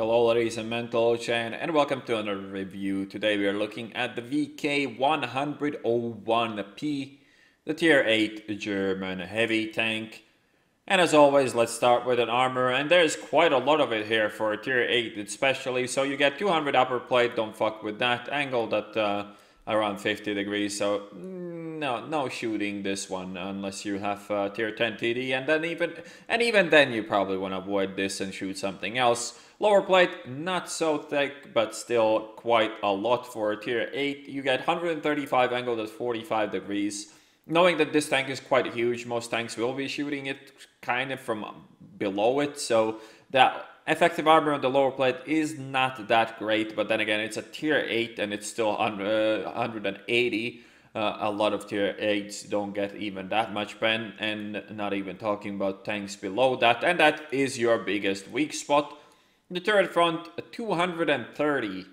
Hello ladies and gentlemen, and welcome to another review. Today we are looking at the VK101P, the Tier 8 German heavy tank. And as always, let's start with an armor, and there's quite a lot of it here for a Tier 8 especially. So you get 200 upper plate, don't fuck with that, angled at around 50 degrees, so no shooting this one unless you have Tier 10 TD, and even then you probably want to avoid this and shoot something else. Lower plate, not so thick, but still quite a lot for a Tier 8. You get 135 angled at 45 degrees. Knowing that this tank is quite huge, most tanks will be shooting it kind of from below it, so that effective armor on the lower plate is not that great, but then again, it's a Tier 8 and it's still 180. A lot of Tier 8s don't get even that much pen, and not even talking about tanks below that, and that is your biggest weak spot. The turret front, 230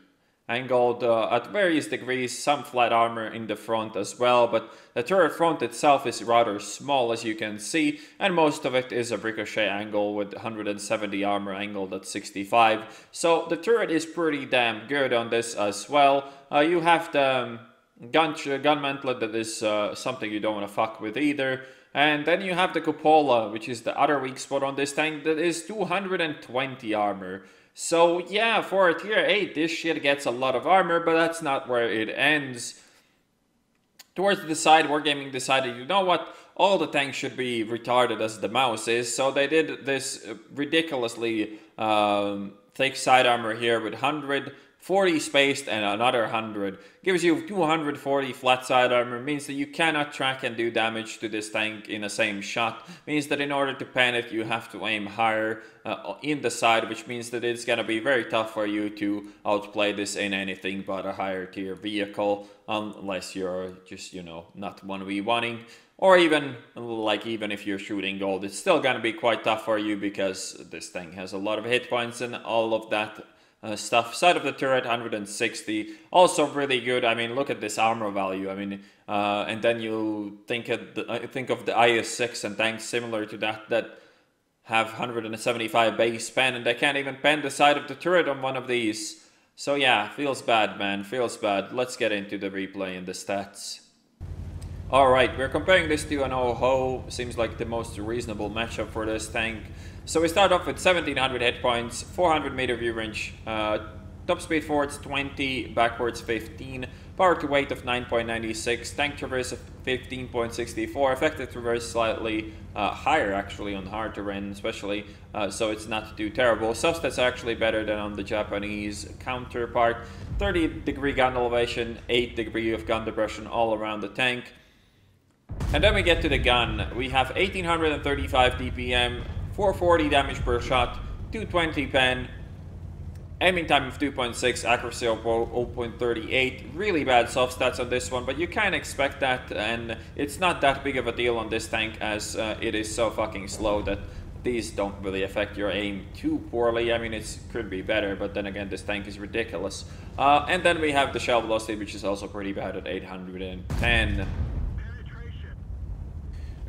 angled at various degrees, some flat armor in the front as well, but the turret front itself is rather small, as you can see, and most of it is a ricochet angle with 170 armor angled at 65. So the turret is pretty damn good on this as well. You have the gun mantlet that is something you don't want to fuck with either. And then you have the cupola, which is the other weak spot on this tank, that is 220 armor. So yeah, for a Tier 8, this shit gets a lot of armor, but that's not where it ends. Towards the side, Wargaming decided, you know what, all the tanks should be retarded as the mouse is, so they did this ridiculously thick side armor here with 140 spaced and another 100. Gives you 240 flat side armor, means that you cannot track and do damage to this tank in the same shot. Means that in order to pen it, you have to aim higher in the side, which means that it's gonna be very tough for you to outplay this in anything but a higher tier vehicle, unless you're just, you know, not 1v1ing. Or even if you're shooting gold, it's still gonna be quite tough for you because this thing has a lot of hit points and all of that stuff. Side of the turret, 160, also really good. I mean, look at this armor value. I mean, and then you think of the IS-6 and tanks similar to that have 175 base pen, and they can't even pen the side of the turret on one of these. So yeah, feels bad, man, feels bad. Let's get into the replay and the stats. Alright, we're comparing this to an OHO. Seems like the most reasonable matchup for this tank. So we start off with 1700 hit points, 400 meter view range, top speed forwards 20, backwards 15, power to weight of 9.96, tank traverse of 15.64, effective traverse slightly higher actually on hard terrain especially, so it's not too terrible. Substats are actually better than on the Japanese counterpart. 30 degree gun elevation, 8 degree of gun depression all around the tank. And then we get to the gun. We have 1835 DPM, 440 damage per shot, 220 pen, aiming time of 2.6, accuracy of 0.38. Really bad soft stats on this one, but you can expect that, and it's not that big of a deal on this tank as it is so fucking slow that these don't really affect your aim too poorly. I mean, it could be better, but then again, this tank is ridiculous. And then we have the shell velocity, which is also pretty bad at 810.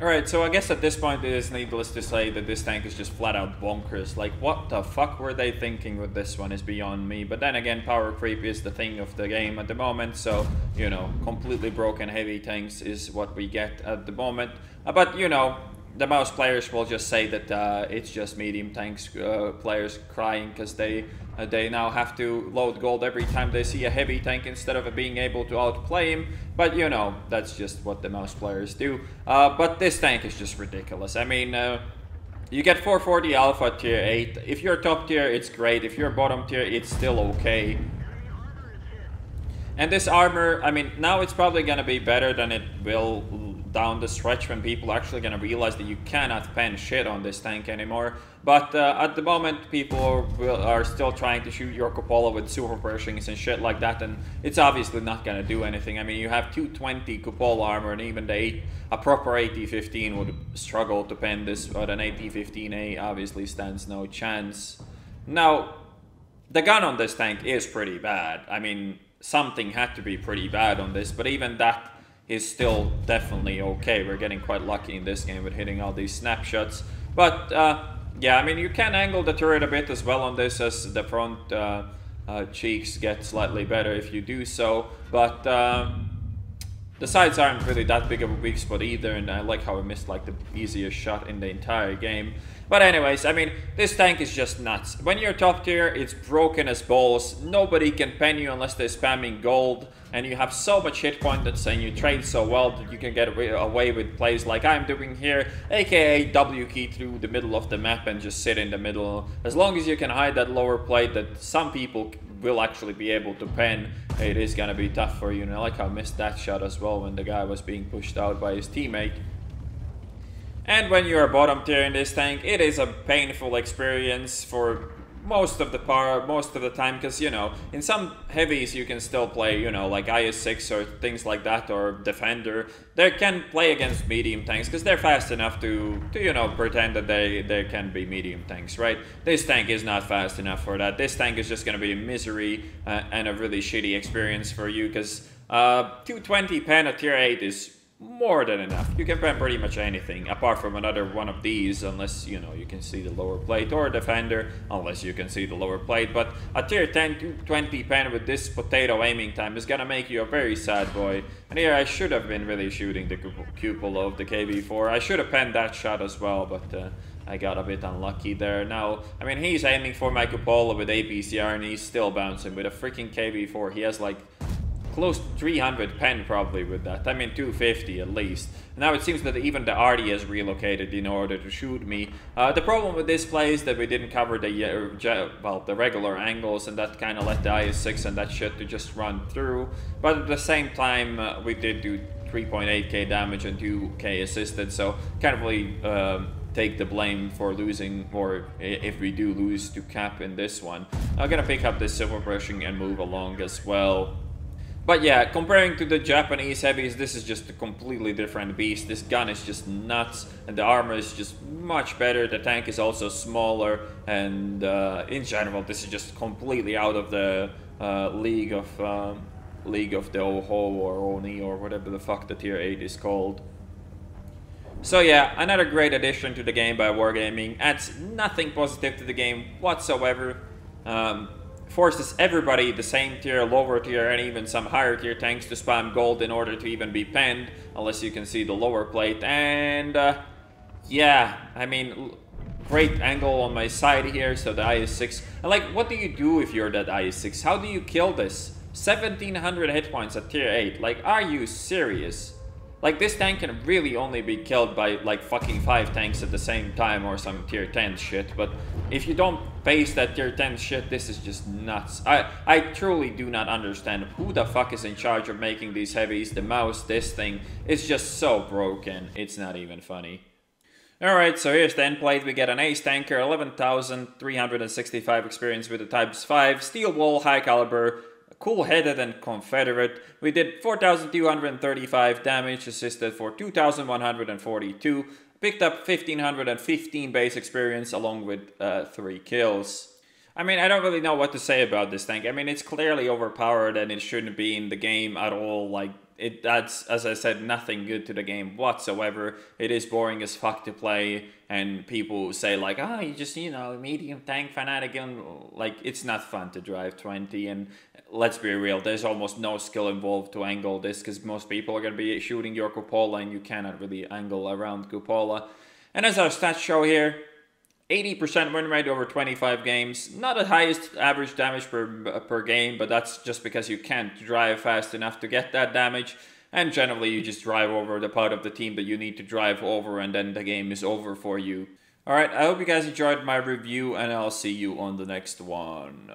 Alright, so I guess at this point it is needless to say that this tank is just flat out bonkers. Like, what the fuck were they thinking with this one is beyond me. But then again, power creep is the thing of the game at the moment, so, you know, completely broken heavy tanks is what we get at the moment. But, you know, the mouse players will just say that it's just medium tanks players crying because they now have to load gold every time they see a heavy tank instead of being able to outplay him. But you know, that's just what the mouse players do. But this tank is just ridiculous. I mean, you get 440 alpha tier 8. If you're top tier, it's great. If you're bottom tier, it's still okay. And this armor, I mean, now it's probably gonna be better than it will down the stretch when people are actually gonna realize that you cannot pen shit on this tank anymore. But at the moment, people are still trying to shoot your cupola with super Pershings and shit like that, and it's obviously not gonna do anything. I mean, you have 220 cupola armor, and even a proper AT-15 would struggle to pen this, but an AT-15A obviously stands no chance. Now, the gun on this tank is pretty bad. I mean, something had to be pretty bad on this, but even that is still definitely okay. We're getting quite lucky in this game with hitting all these snapshots. But Yeah, I mean, you can angle the turret a bit as well on this, as the front cheeks get slightly better if you do so, but the sides aren't really that big of a weak spot either, and I like how I missed like the easiest shot in the entire game. But anyways, I mean, this tank is just nuts. When you're top tier, it's broken as balls. Nobody can pen you unless they're spamming gold, and you have so much hit points and you trade so well that you can get away with plays like I'm doing here, aka W key through the middle of the map and just sit in the middle. As long as you can hide that lower plate that some people will actually be able to pen, it is gonna be tough for you. And I like how I missed that shot as well when the guy was being pushed out by his teammate. And when you're bottom tier in this tank, it is a painful experience for most of the time, because, you know, in some heavies you can still play, you know, like IS-6 or things like that, or Defender. They can play against medium tanks because they're fast enough to you know, pretend that they can be medium tanks, right? This tank is not fast enough for that. This tank is just going to be misery and a really shitty experience for you, because 220 pen at tier 8 is more than enough. You can pen pretty much anything apart from another one of these, unless, you know, you can see the lower plate, or a Defender, unless you can see the lower plate. But a tier 10 220 pen with this potato aiming time is gonna make you a very sad boy. And here I should have been really shooting the cupola of the KV4. I should have penned that shot as well, but I got a bit unlucky there. Now, I mean, he's aiming for my cupola with APCR and he's still bouncing with a freaking KV4. He has like close to 300 pen probably with that. I mean 250 at least. Now it seems that even the RD has relocated in order to shoot me. The problem with this play is that we didn't cover the regular angles, and that kind of let the IS-6 and that shit to just run through. But at the same time, we did do 3.8k damage and 2k assisted, so can't really take the blame for losing, or if we do lose to cap in this one. I'm gonna pick up this silver brushing and move along as well. But yeah, comparing to the Japanese heavies, this is just a completely different beast. This gun is just nuts, and the armor is just much better. The tank is also smaller, and in general, this is just completely out of the league of the Oho or Oni or whatever the fuck the tier 8 is called. So yeah, another great addition to the game by Wargaming. Adds nothing positive to the game whatsoever. Forces everybody the same tier, lower tier, and even some higher tier tanks to spam gold in order to even be penned, unless you can see the lower plate. And yeah, I mean, great angle on my side here, so the IS-6. And like, what do you do if you're that IS-6? How do you kill this? 1700 hit points at tier 8. Like, are you serious? Like, this tank can really only be killed by, like, fucking 5 tanks at the same time or some tier 10 shit. But if you don't base that tier 10 shit, this is just nuts. I truly do not understand who the fuck is in charge of making these heavies. The mouse, this thing, is just so broken. It's not even funny. Alright, so here's the end plate. We get an ace tanker, 11,365 experience with the Types 5, steel wall, high caliber, cool-headed and Confederate. We did 4,235 damage, assisted for 2,142, picked up 1,515 base experience along with 3 kills. I mean, I don't really know what to say about this tank. I mean, it's clearly overpowered and it shouldn't be in the game at all. Like, it adds, as I said, nothing good to the game whatsoever. It is boring as fuck to play, and people say like, oh, you just, you know, medium tank fanatic, and like, it's not fun to drive 20, and let's be real, there's almost no skill involved to angle this, because most people are going to be shooting your cupola, and you cannot really angle around cupola. And as our stats show here, 80% win rate over 25 games. Not the highest average damage per game, but that's just because you can't drive fast enough to get that damage. And generally you just drive over the part of the team that you need to drive over, and then the game is over for you. Alright, I hope you guys enjoyed my review, and I'll see you on the next one.